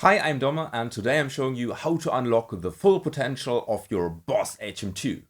Hi, I'm Doma, and today I'm showing you how to unlock the full potential of your Boss HM2.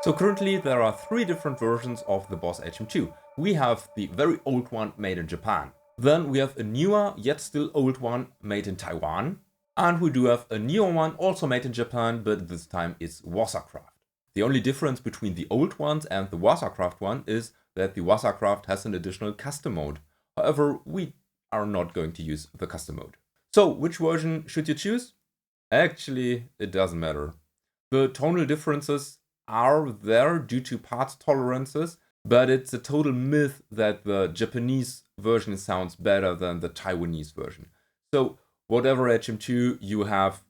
So currently there are three different versions of the Boss HM2. We have the very old one made in Japan. Then we have a newer yet still old one made in Taiwan. And we do have a newer one also made in Japan, but this time it's Wasserkraft. The only difference between the old ones and the Wasserkraft one is that the Wasserkraft has an additional custom mode. However, we are not going to use the custom mode. So which version should you choose? Actually, it doesn't matter. The tonal differences are there due to parts tolerances, but it's a total myth that the Japanese version sounds better than the Taiwanese version. So whatever HM2 you have,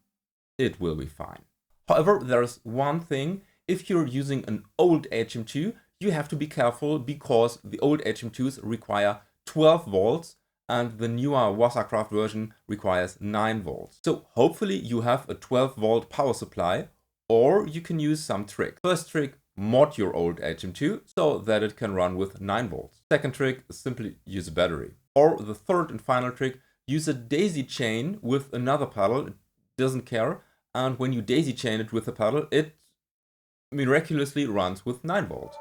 it will be fine. However, there's one thing. If you're using an old HM2, you have to be careful because the old HM2s require 12 volts and the newer Wasserkraft version requires 9 volts. So hopefully you have a 12 volt power supply, or you can use some trick. First trick, mod your old HM2 so that it can run with 9 volts. Second trick, simply use a battery. Or the third and final trick, use a daisy chain with another pedal, it doesn't care, and when you daisy chain it with a pedal, it miraculously runs with 9 volts.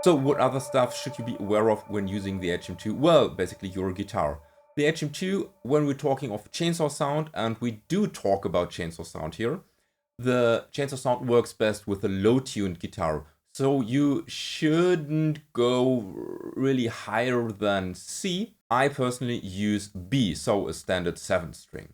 So what other stuff should you be aware of when using the HM2? Well, basically your guitar. The HM2, when we're talking of chainsaw sound, and we do talk about chainsaw sound here, the chainsaw sound works best with a low-tuned guitar. So you shouldn't go really higher than C. I personally use B, so a standard 7th string.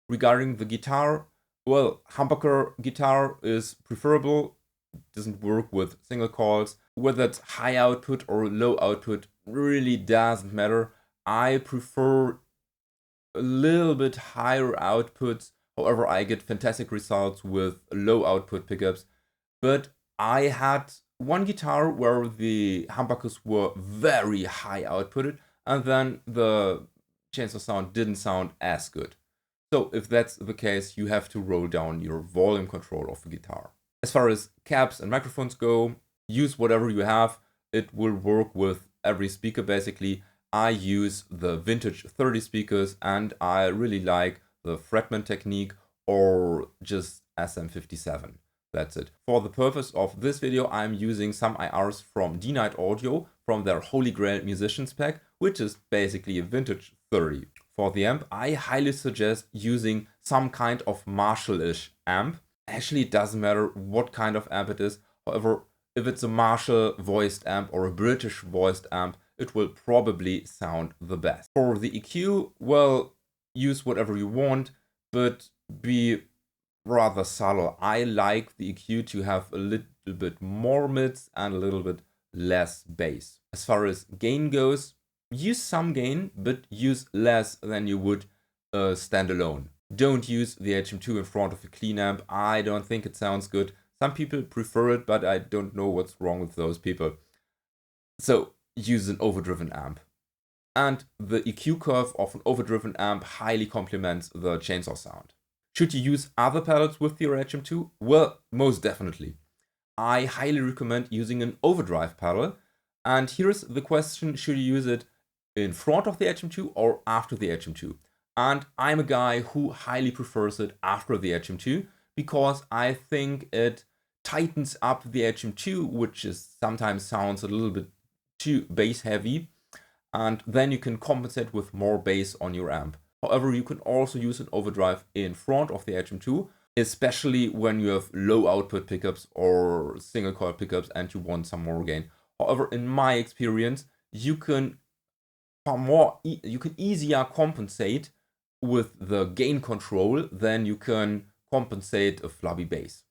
Regarding the guitar, well, humbucker guitar is preferable. It doesn't work with single coils. Whether it's high output or low output really doesn't matter. I prefer a little bit higher outputs. However, I get fantastic results with low output pickups. But I had one guitar where the humbuckers were very high outputted, and then the chainsaw sound didn't sound as good. So if that's the case, you have to roll down your volume control of the guitar. As far as cabs and microphones go, use whatever you have. It will work with every speaker basically. I use the vintage 30 speakers and I really like the Fretman technique or just SM57. That's it. For the purpose of this video, I'm using some IRs from D-Night Audio from their Holy Grail Musicians pack, which is basically a vintage 30. For the amp, I highly suggest using some kind of Marshall-ish amp. Actually, it doesn't matter what kind of amp it is. However, if it's a Marshall voiced amp or a British voiced amp, it will probably sound the best. For the EQ, well, use whatever you want, but be rather subtle. I like the EQ to have a little bit more mids and a little bit less bass. As far as gain goes, use some gain, but use less than you would standalone. Don't use the HM2 in front of a clean amp. I don't think it sounds good. Some people prefer it, but I don't know what's wrong with those people. So use an overdriven amp. And the EQ curve of an overdriven amp highly complements the chainsaw sound. Should you use other pedals with your HM2? Well, most definitely. I highly recommend using an overdrive pedal. And here's the question, should you use it in front of the HM2 or after the HM2? And I'm a guy who highly prefers it after the HM2 because I think it tightens up the HM2, which is sometimes sounds a little bit too bass heavy, and then you can compensate with more bass on your amp. However, you can also use an overdrive in front of the HM2, especially when you have low output pickups or single coil pickups and you want some more gain. However, in my experience, you can easier compensate with the gain control than you can compensate a flubby bass.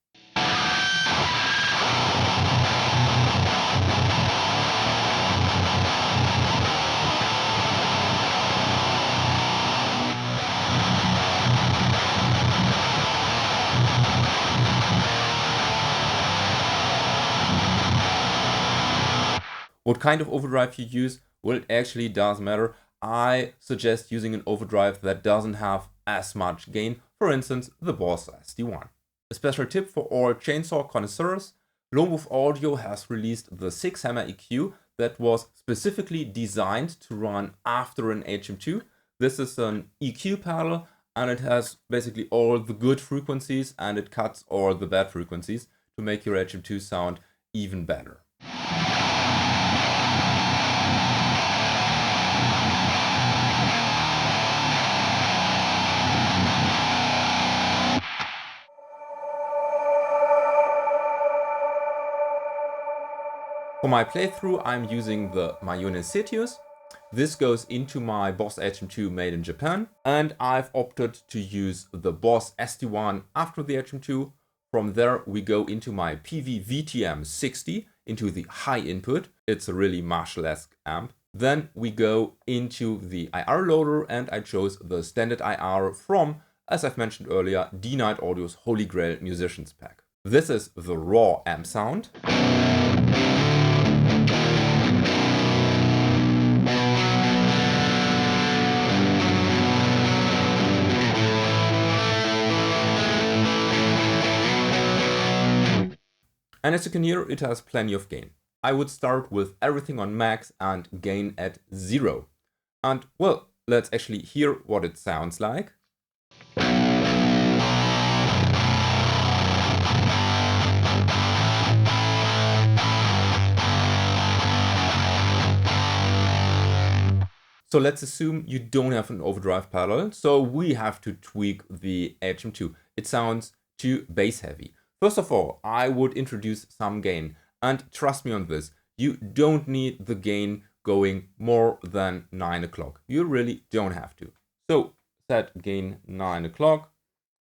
What kind of overdrive you use, well, it actually does matter. I suggest using an overdrive that doesn't have as much gain, for instance, the Boss SD1. A special tip for all chainsaw connoisseurs, Longwolf Audio has released the 6-hammer EQ that was specifically designed to run after an HM2. This is an EQ pedal, and it has basically all the good frequencies and it cuts all the bad frequencies to make your HM2 sound even better. For my playthrough, I'm using the Mayone Setius. This goes into my Boss HM2 made in Japan, and I've opted to use the Boss SD1 after the HM2. From there, we go into my PV VTM 60 into the high input. It's a really Marshall-esque amp. Then we go into the IR loader, and I chose the standard IR from, as I've mentioned earlier, D-Night Audio's Holy Grail Musicians Pack. This is the raw amp sound. And as you can hear, it has plenty of gain. I would start with everything on max and gain at 0. And well, let's actually hear what it sounds like. So let's assume you don't have an overdrive pedal, so we have to tweak the HM2. It sounds too bass heavy. First of all, I would introduce some gain, and trust me on this, you don't need the gain going more than 9 o'clock. You really don't have to. So set gain 9 o'clock,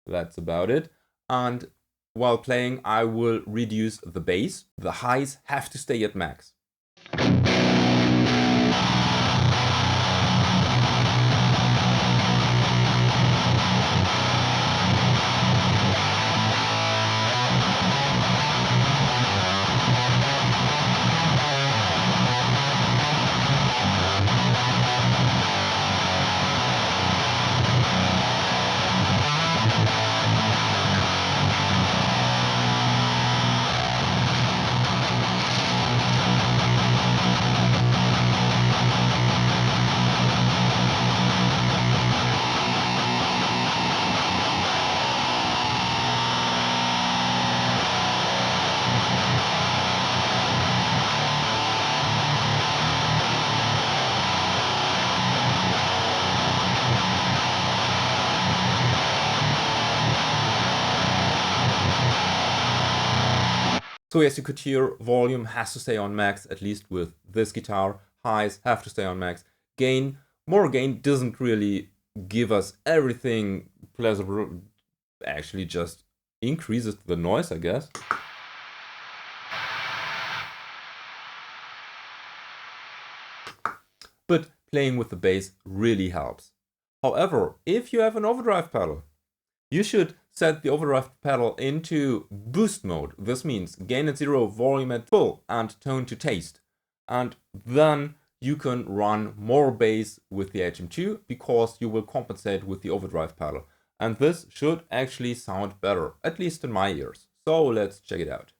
that's about it. And while playing, I will reduce the bass. The highs have to stay at max. So as you could hear, volume has to stay on max, at least with this guitar. Highs have to stay on max. Gain, more gain doesn't really give us everything pleasurable. Actually just increases the noise, I guess. But playing with the bass really helps. However, if you have an overdrive pedal, you should set the overdrive pedal into boost mode. This means gain at 0, volume at full, and tone to taste. And then you can run more bass with the HM2 because you will compensate with the overdrive pedal. And this should actually sound better, at least in my ears. So let's check it out.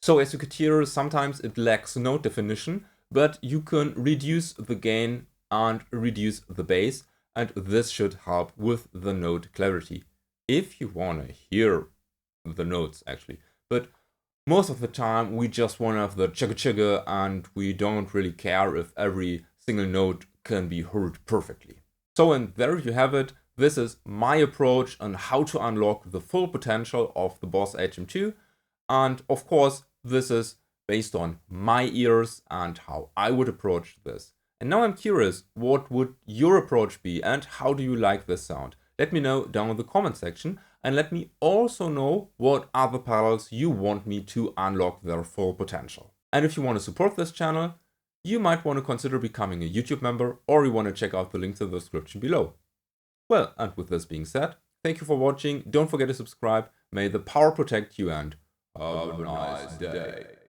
So as you could hear, sometimes it lacks note definition, but you can reduce the gain and reduce the bass, and this should help with the note clarity. If you want to hear the notes actually, but most of the time we just want to have the chugga chugga and we don't really care if every single note can be heard perfectly. So and there you have it. This is my approach on how to unlock the full potential of the Boss HM2. And of course, this is based on my ears and how I would approach this. And now I'm curious, what would your approach be and how do you like this sound? Let me know down in the comment section, and let me also know what other pedals you want me to unlock their full potential. And if you want to support this channel, you might want to consider becoming a YouTube member, or you want to check out the links in the description below. Well, and with this being said, thank you for watching, don't forget to subscribe, may the power protect you, and have a nice day.